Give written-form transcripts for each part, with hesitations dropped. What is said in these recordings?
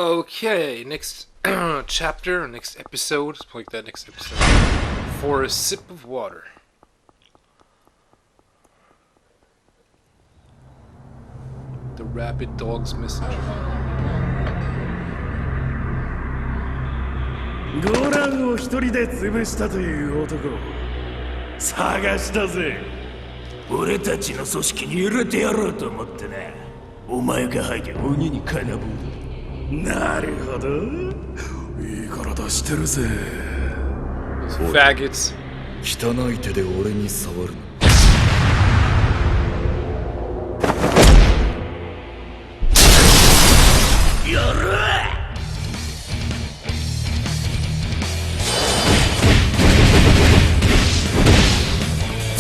Okay, next chapter, next episode, something like that, next episode. For a sip of water. The Rabid Dog's Messenger. ゴランを一人で潰したという男を探したぜ。俺たちの組織に入れてやろうと思ってな。お前が吐いて鬼に金棒。なるほど。いい体してるぜ。Faggots. 汚い手で俺に触るな。やる！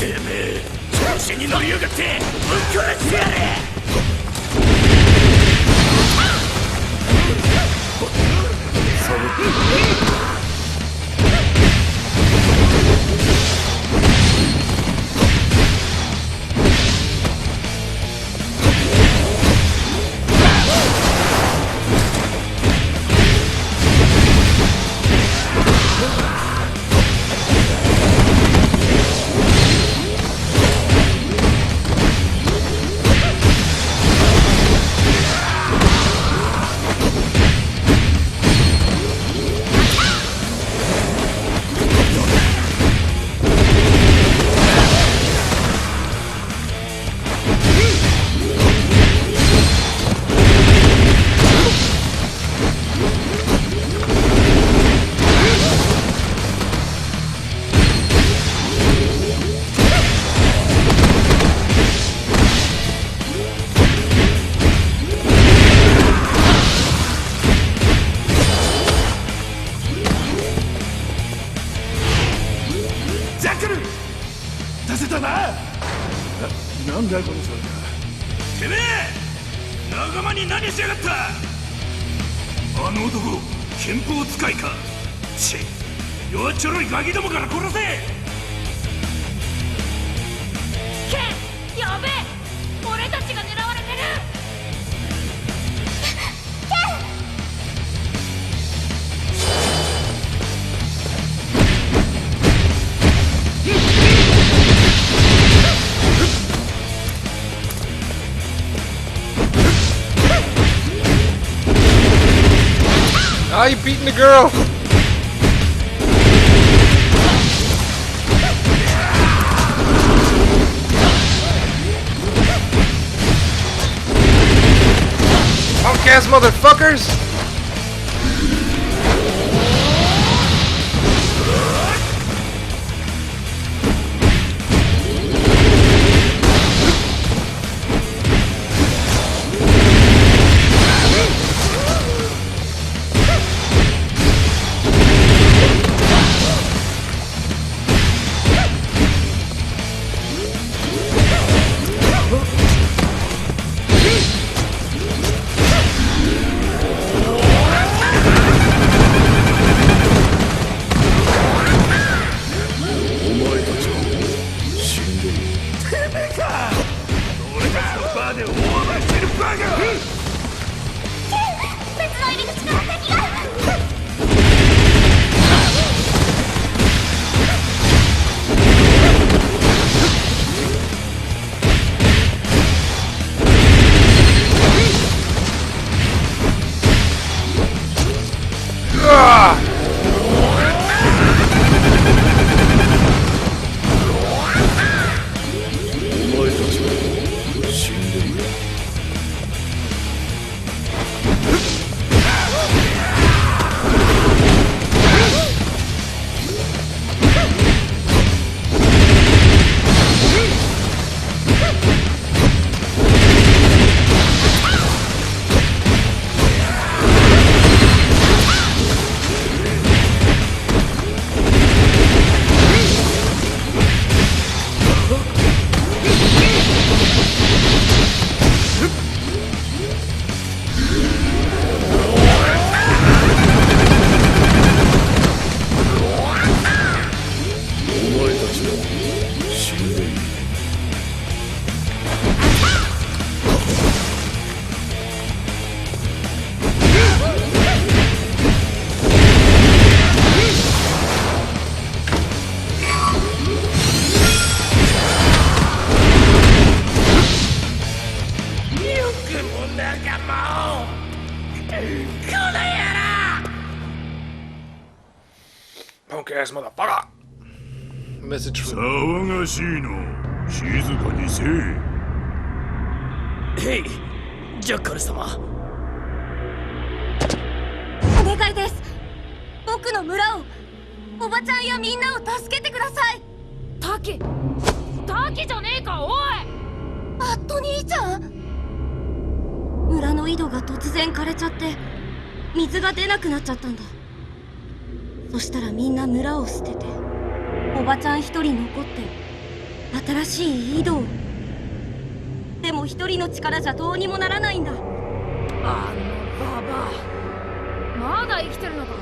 てめえ、調子に乗りやがってぶっ殺してやれ！なんだよこの人。てめえ仲間に何しやがった。あの男憲法使いか。ち弱っちょろいガキどもから殺せ。ケンやべえ、俺たちが狙われてる。Ah, you beating the girl! Punk ass motherfuckers! ass motherfucker. Message from 騒がしいの静かにせえ。へい、ジャッカル様。お願いです。僕の村を、おばちゃんやみんなを助けてください。タキじゃねえか、おい。バット兄ちゃん。村の井戸が突然枯れちゃって水が出なくなっちゃったんだ。そしたらみんな村を捨てて、おばちゃん一人残って新しい井戸を。でも一人の力じゃどうにもならないんだ。あのババアまだ生きてるのか。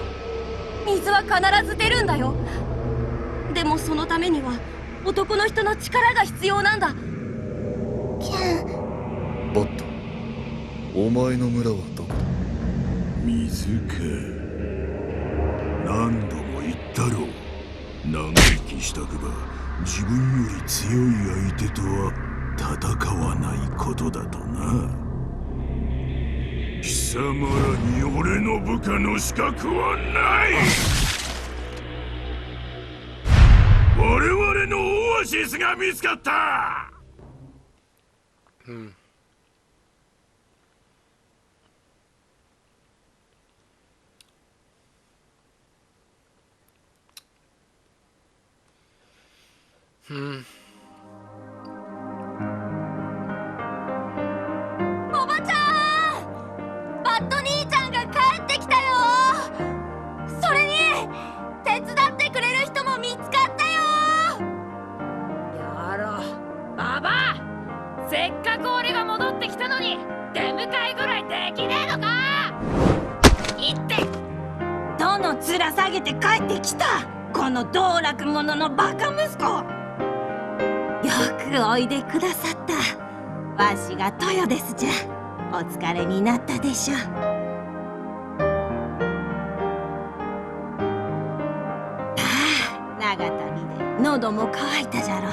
水は必ず出るんだよ。でもそのためには男の人の力が必要なんだ。キャン。バット、お前の村はどこだ？水か。何度も言ったろう。長生きしたくば自分より強い相手とは戦わないことだとな。貴様らに俺の部下の資格はない。我々のオアシスが見つかった。おばちゃん、バット兄ちゃんが帰ってきたよ。それに手伝ってくれる人も見つかったよ。やろババア、せっかく俺が戻ってきたのに出迎えぐらいできねえのか。いってどの面下げて帰ってきた、この道楽者のバカ息子。よくおいでくださった。わしが豊ですじゃ。お疲れになったでしょ。長旅で喉も渇いたじゃろ。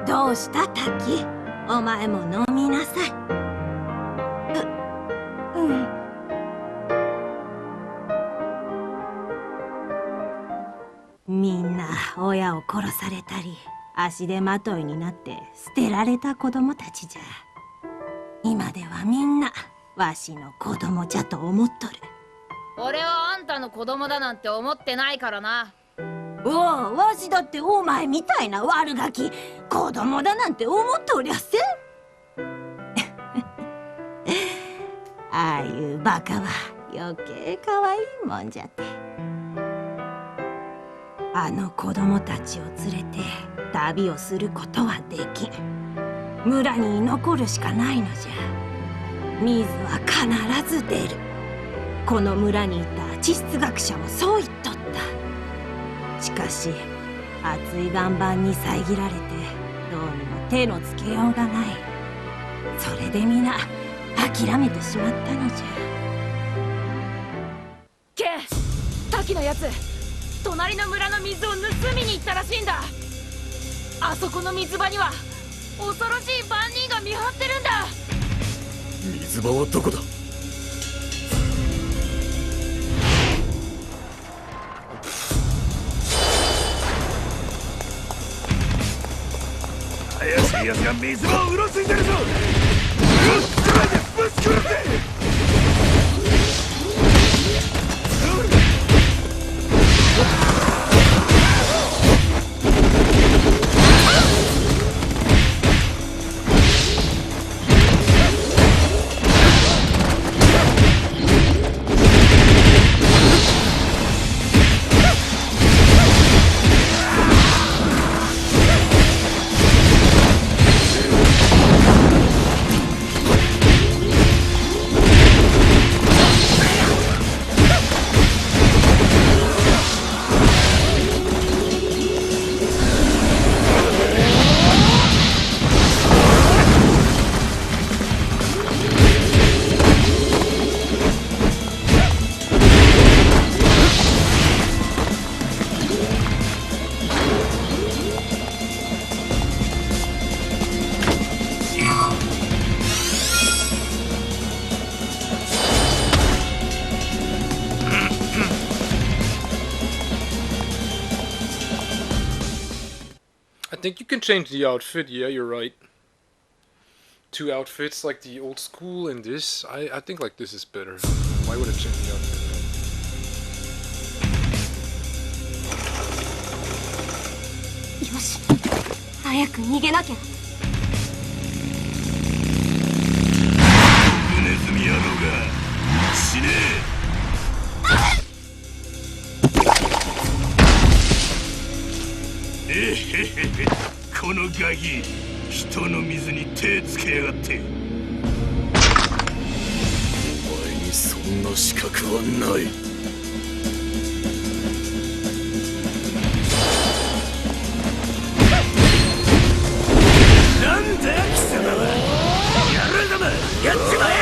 どうした滝、お前も飲みなさい。うん。みんな親を殺されたり足手まといになって捨てられた子供たちじゃ。今ではみんなわしの子供じゃと思っとる。俺はあんたの子供だなんて思ってないからな。おお、わしだってお前みたいな悪ガキ子供だなんて思っとりゃせん。ああいうバカは余計可愛いもんじゃって。あの子供たちを連れて旅をすることはできん。村に残るしかないのじゃ。水は必ず出る。この村にいた地質学者もそう言っとった。しかし暑い岩盤に遮られてどうにも手のつけようがない。それで皆諦めてしまったのじゃ。ケン、滝のやつ隣の村の水を盗みに行ったらしいんだ。あそこの水場には恐ろしい番人が見張ってるんだ。水場はどこだ？怪しい奴が水場をうろついてるぞ。ぶっ殺せ。think you can change the outfit. Yeah, you're right. 2 outfits, like the old school and this. I think like this is better. Why would I change the outfit? よし、早く逃げなきゃ。ネズミ野郎が死ねえ。えへへへ、このガキ、人の水に手つけやがって。お前にそんな資格はない。なんだ貴様は。やるんだもん、やっちまえ。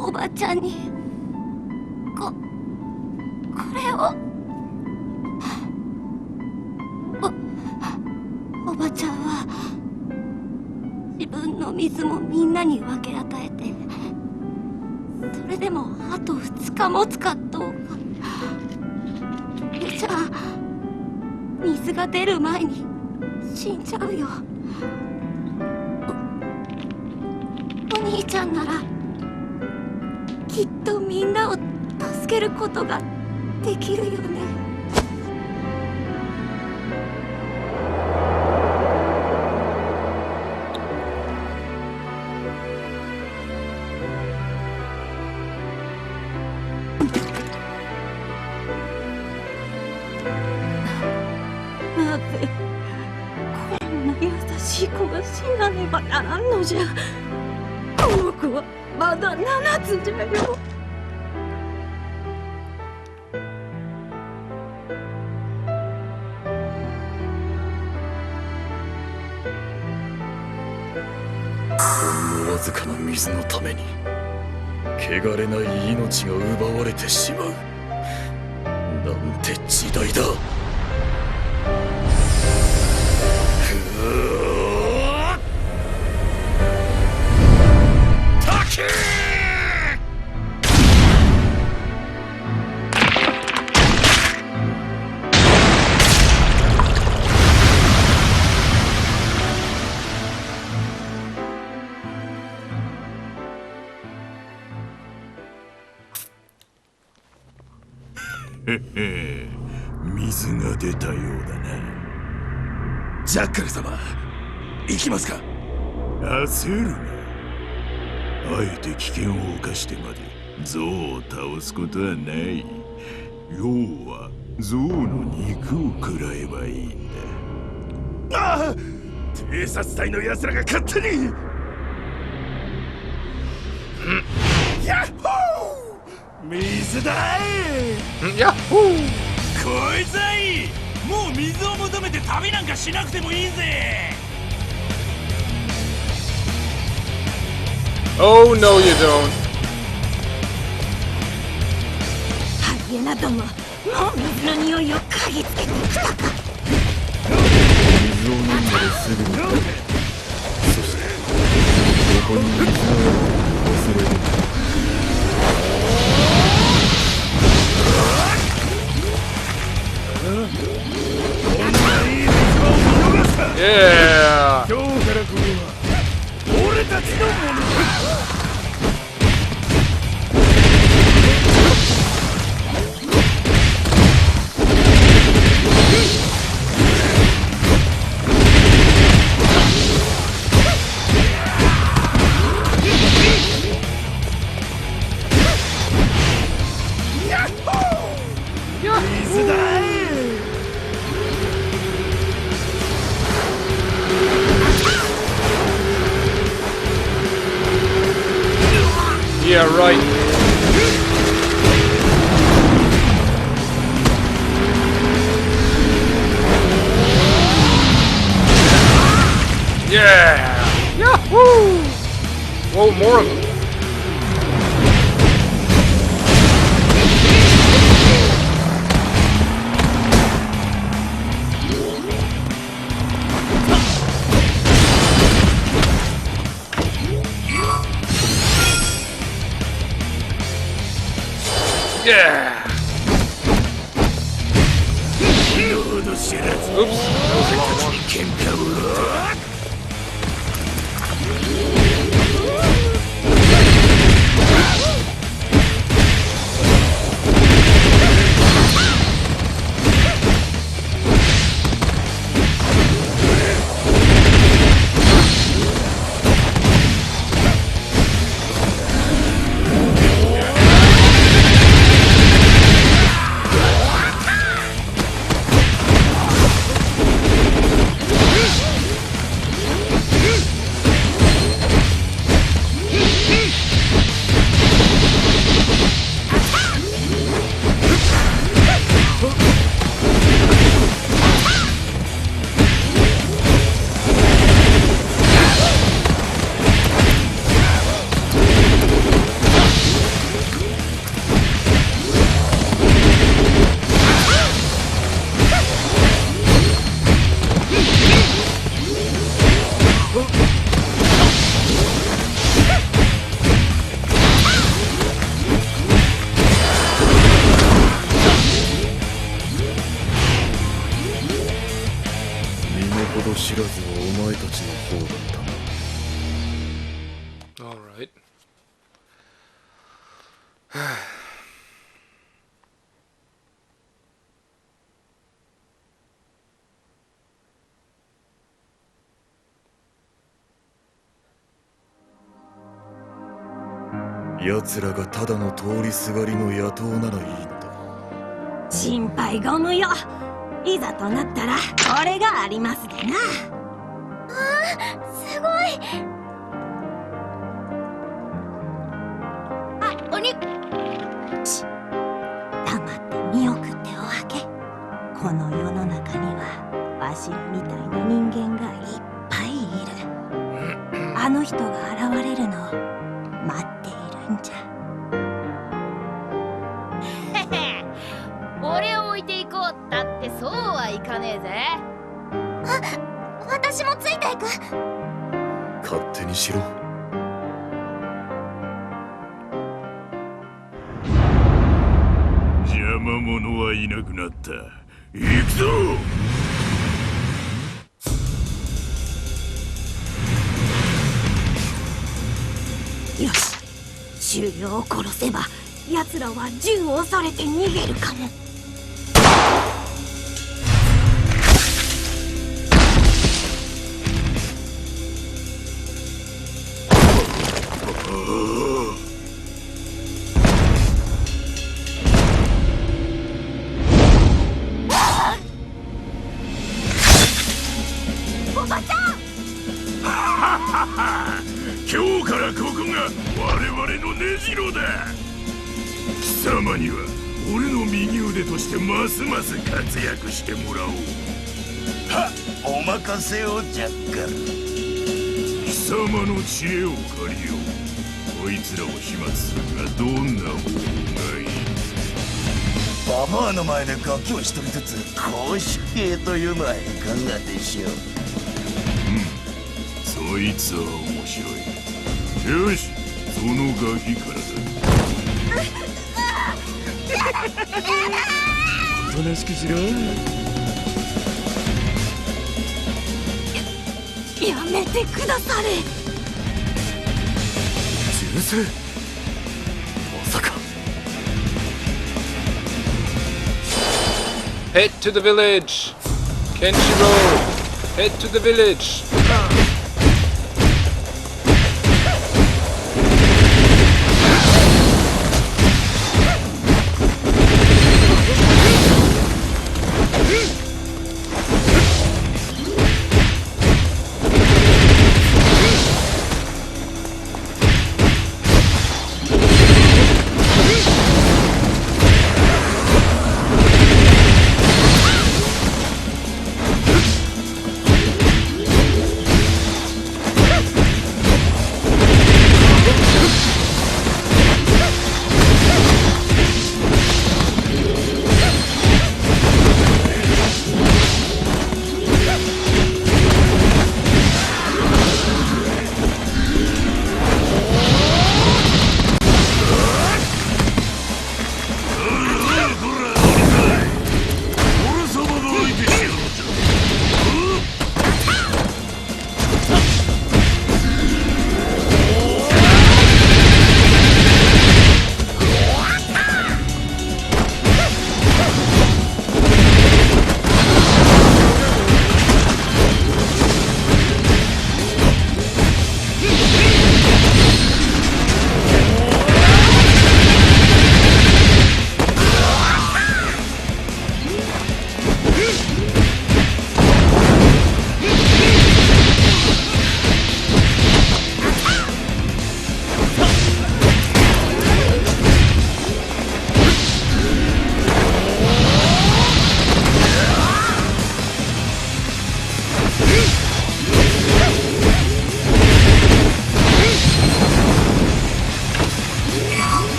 おばちゃんにこれをおばちゃんは自分の水もみんなに分け与えて、それでもあと2日持つかどうか。じゃあ水が出る前に死んじゃうよ。お兄ちゃんならきっとみんなを助助けることができるよね。なぜこんな優しい子が死なねばならんのじゃ。この子はまだ7つじゃよ。ほんのわずかな水のために汚れない命が奪われてしまうなんて時代だ。水が出たようだな。ジャッカル様、行きますか。焦るな。あえて危険を冒してまで象を倒すことはない。要は象の肉を食らえばいいんだ。ああ、偵察隊の奴らが勝手に。ヤッホー、水だい。ヤッホー。こいつはいい。もう水を求めて旅なんかしなくてもいいぜ。Oh no, you don't. ハイエナども、もう水の匂いを嗅ぎつけてきたか。水を飲んだらすぐにそしてここに水があると忘れる。Yeah. 今日からこれは俺たちのものだ。水だい。Yeah, right. Yeah! Yahoo! Whoa, more of them. Yeah! Oops, that was a good one. Alright. 奴らがただの通りすがりの野党ならいいのだ。心配ご無用。いざとなったらこれがありますでな。すごい。あ、お肉。黙って見送っておあげ。この世の中にはわしらみたいな人間がいっぱいいる。あの人が現れるのを待っているんじゃ。俺を置いていこうったってそうはいかねえぜ。私もついていく。勝手にしろ。邪魔者はいなくなった。行くぞ。よし、終了を殺せば奴らは銃を恐れて逃げるかも。今日からここが我々の根城だ。貴様には俺の右腕としてますます活躍してもらおう。はっ、お任せをジャッカル。貴様の知恵を借りよう。こいつらを始末するがどんな方がいい。ババアの前でガキを一人ずつ公主兵というのはいかがでしょう。そいつは面白い。よし、そのガキからだ。おとなしくしろ。やめてくだされ。銃声。まさか。Head to the village! Kenshiro! Head to the village!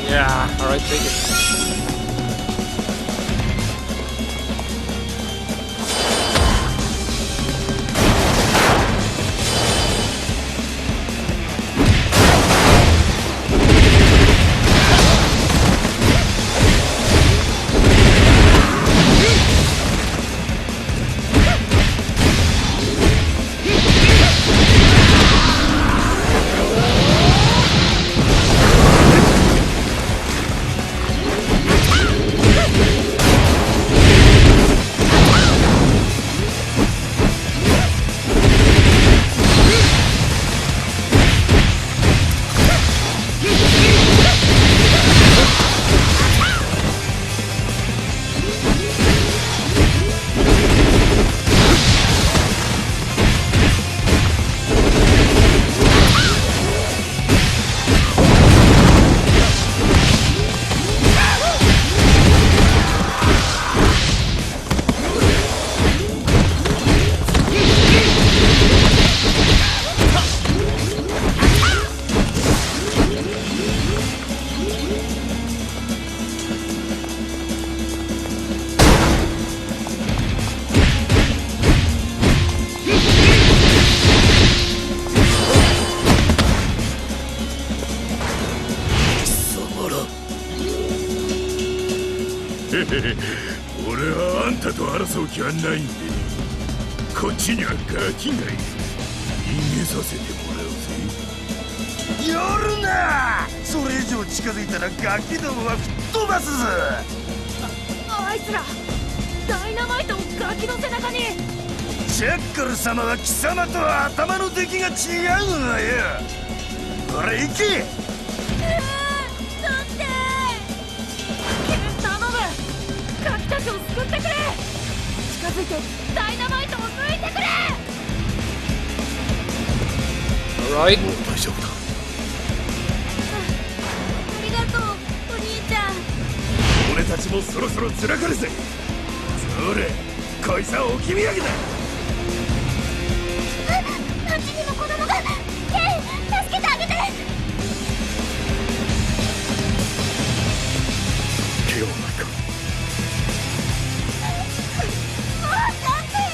Yeah, alright, take it.俺はあんたと争う気はないんで、こっちにはガキがいる。逃げさせてもらうぜ。やるな。それ以上近づいたらガキどもは吹っ飛ばすぞ。あいつらダイナマイトをガキの背中に。ジャッカル様は貴様とは頭の出来が違うのよ。ほら行け。頼む、ガキたちを救ってくれ。近づいてダイナマイトを抜いてくれ。 Alright. もう大丈夫だ。ありがとうお兄ちゃん。俺たちもそろそろ繋がるぜ。それ、こいつは置き土産だ。あっちにも子供が。ケン、助けてあげて。怪我はないか。もうだってよ。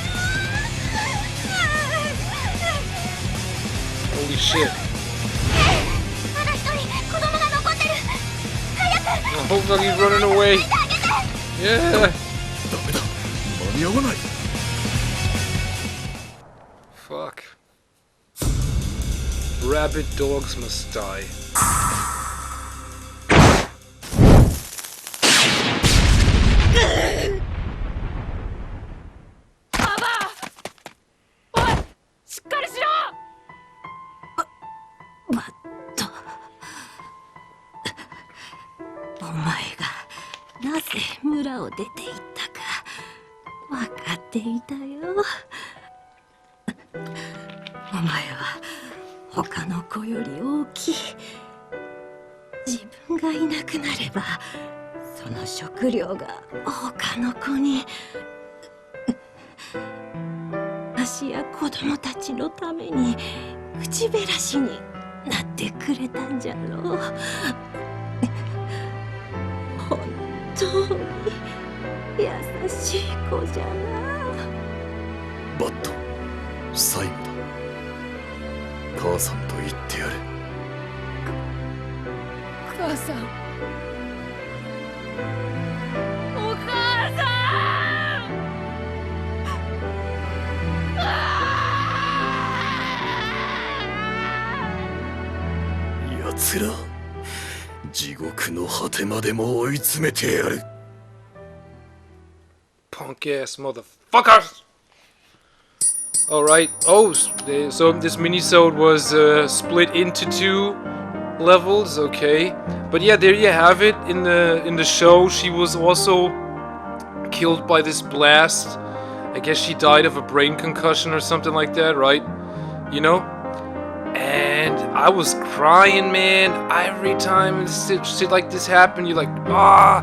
Holy shit. まだ一人子供が残ってる。早く。 Oh, look, he's running away. Yeah. ダメだ、間に合わない。Fuck. Rabid dogs must die. ババア、おい、しっかりしろ。バット、お前がなぜ村を出て行ったか分かっていたよ。お前は他の子より大きい。自分がいなくなればその食料が他の子に。足や子供たちのために口減らしになってくれたんじゃろう。本当に優しい子じゃな。バット、最後だ。母さんと言ってやれ。母さん、お母さん。奴ら、地獄の果てまでも追い詰めてやる。 Punk ass motherfuckers! Alright. Oh, so this minisode was split into 2 levels, okay. But yeah, there you have it. In the show, she was also killed by this blast. I guess she died of a brain concussion or something like that, right? You know? And I was crying, man. Every time shit like this happened, you're like, ah,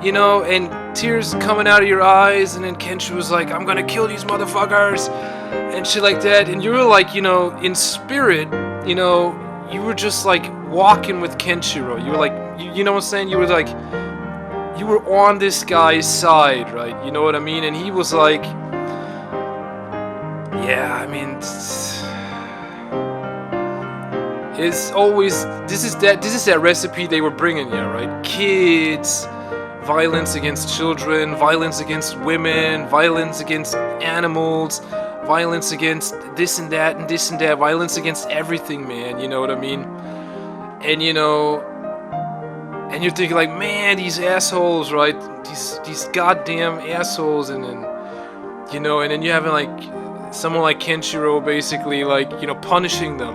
you know, and tears coming out of your eyes, and then Kenshi was like, I'm gonna kill these motherfuckers, and shit like that, and you were like, you know, in spirit, you know, you were just like walking with Kenshiro. You were like, you know what I'm saying? You were like, you were on this guy's side, right? You know what I mean? And he was like, yeah, I mean, it's always, this is that recipe they were bringing you, right? Kids, violence against children, violence against women, violence against animals, violence against this and that and this and that, violence against everything, man, you know what I mean? And you know, and you're thinking like, man, these assholes, right? These goddamn assholes, and then, you know, and then you having like someone like Kenshiro basically like, you know, punishing them,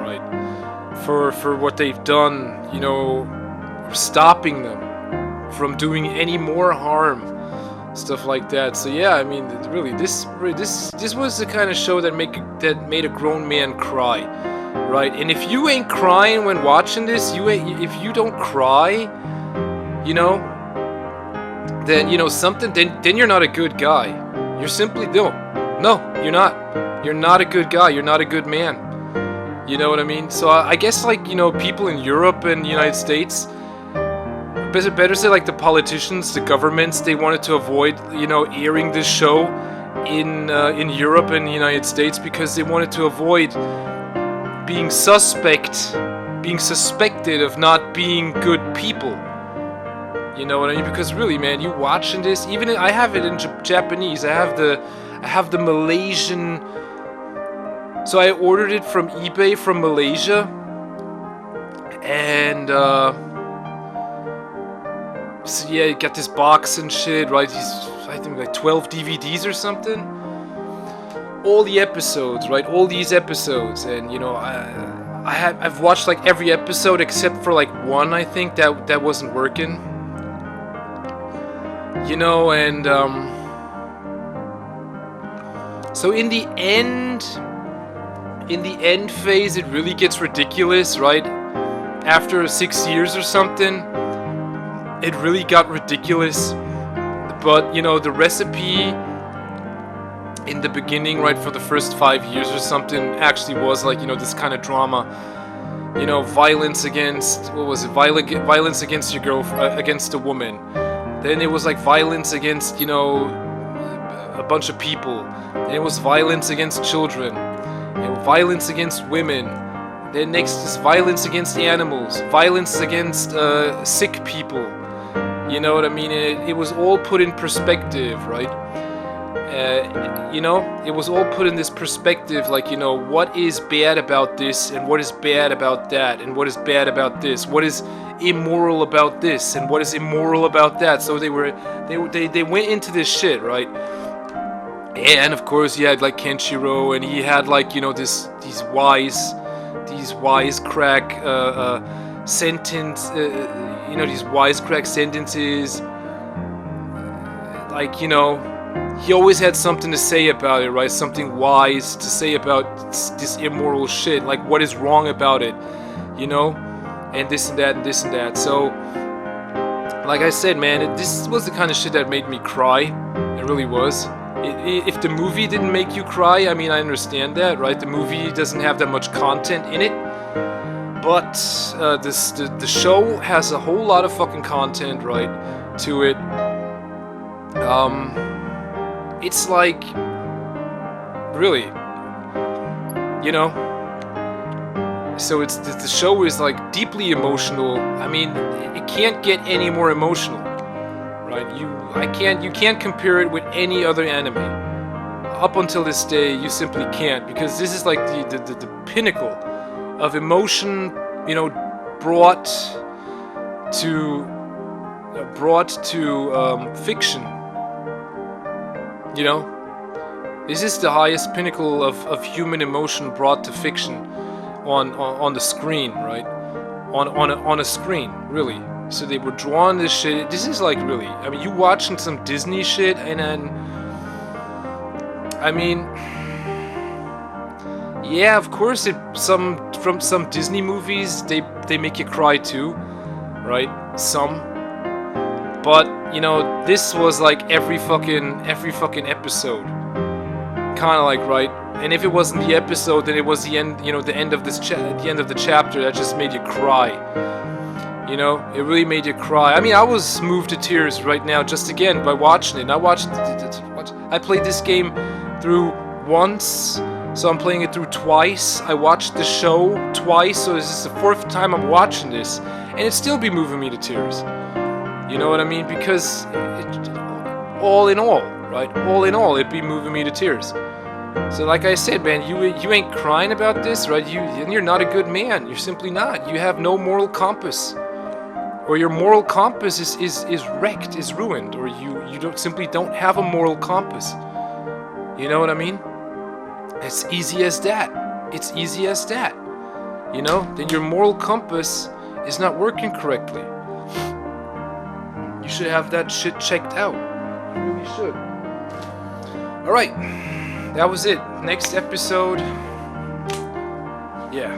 right? For what they've done, you know, stopping them from doing any more harm, stuff like that. So yeah, I mean, really, this was the kind of show that made a grown man cry, right? And if you ain't crying when watching this, if you don't cry, you know, then you know something. Then you're not a good guy. You're simply no, you're not. You're not a good guy. You're not a good man. You know what I mean? So I guess, like, you know, people in Europe and the United States, better say like the politicians, the governments, they wanted to avoid, you know, airing this show in Europe and the United States because they wanted to avoid being suspected of not being good people. You know what I mean? Because really, man, you watching this, even I have it in Japanese. I have the Malaysian. So I ordered it from eBay from Malaysia, and so yeah, you got this box and shit, right? I think like 12 DVDs or something. All the episodes, right? All these episodes, and you know, I've watched like every episode except for like one, I think that wasn't working. You know, and so in the end phase, it really gets ridiculous, right? After 6 years or something, it really got ridiculous. But, you know, the recipe in the beginning, right, for the first 5 years or something, actually was like, you know, this kind of drama. You know, violence against, what was it? Violence against your against a woman. Then it was like violence against, you know, a bunch of people. Then it was violence against children. Violence against women. Then next is violence against animals. Violence against sick people. You know what I mean? It was all put in perspective, right? You know, it was all put in this perspective, like, you know, what is bad about this, and what is bad about that, and what is bad about this, what is immoral about this, and what is immoral about that. So they went into this shit, right? And of course, you had like Kenshiro, and he had like, you know, these wisecrack sentences, like, you know, he always had something to say about it, right? Something wise to say about this immoral shit, like what is wrong about it, you know, and this and that and this and that. So, like I said, man, this was the kind of shit that made me cry. It really was. If the movie didn't make you cry, I mean, I understand that, right? The movie doesn't have that much content in it, but the show has a whole lot of fucking content, right, to it. It's like, really, you know. So it's the show is like deeply emotional. I mean, it can't get any more emotional, right? You can't compare it with any other anime. Up until this day, you simply can't, because this is like the pinnacle of emotion, you know, brought to fiction. You know, this is the highest pinnacle of human emotion brought to fiction on the screen, right? On a screen, really. So they were drawing this shit. This is like, really, I mean, you watching some Disney shit, and then, I mean, yeah, of course, from some Disney movies, they make you cry too, right? Some, But you know, this was like every fucking episode, kind of like, right? And if it wasn't the episode, then it was the end. You know, the end of the end of the chapter that just made you cry. You know, it really made you cry. I mean, I was moved to tears right now just again by watching it. And I played this game through once, so I'm playing it through twice. I watched the show twice, so this is the 4th time I'm watching this, and it still be moving me to tears. You know what I mean? Because all in all, right? All in all, it'd be moving me to tears. So like I said, man, you ain't crying about this, right? You're not a good man. You're simply not. You have no moral compass. Or your moral compass is wrecked, is ruined, or you simply don't have a moral compass. You know what I mean? It's easy as that. It's easy as that. You know? Then your moral compass is not working correctly. You should have that shit checked out. You really should. Alright. That was it. Next episode. Yeah.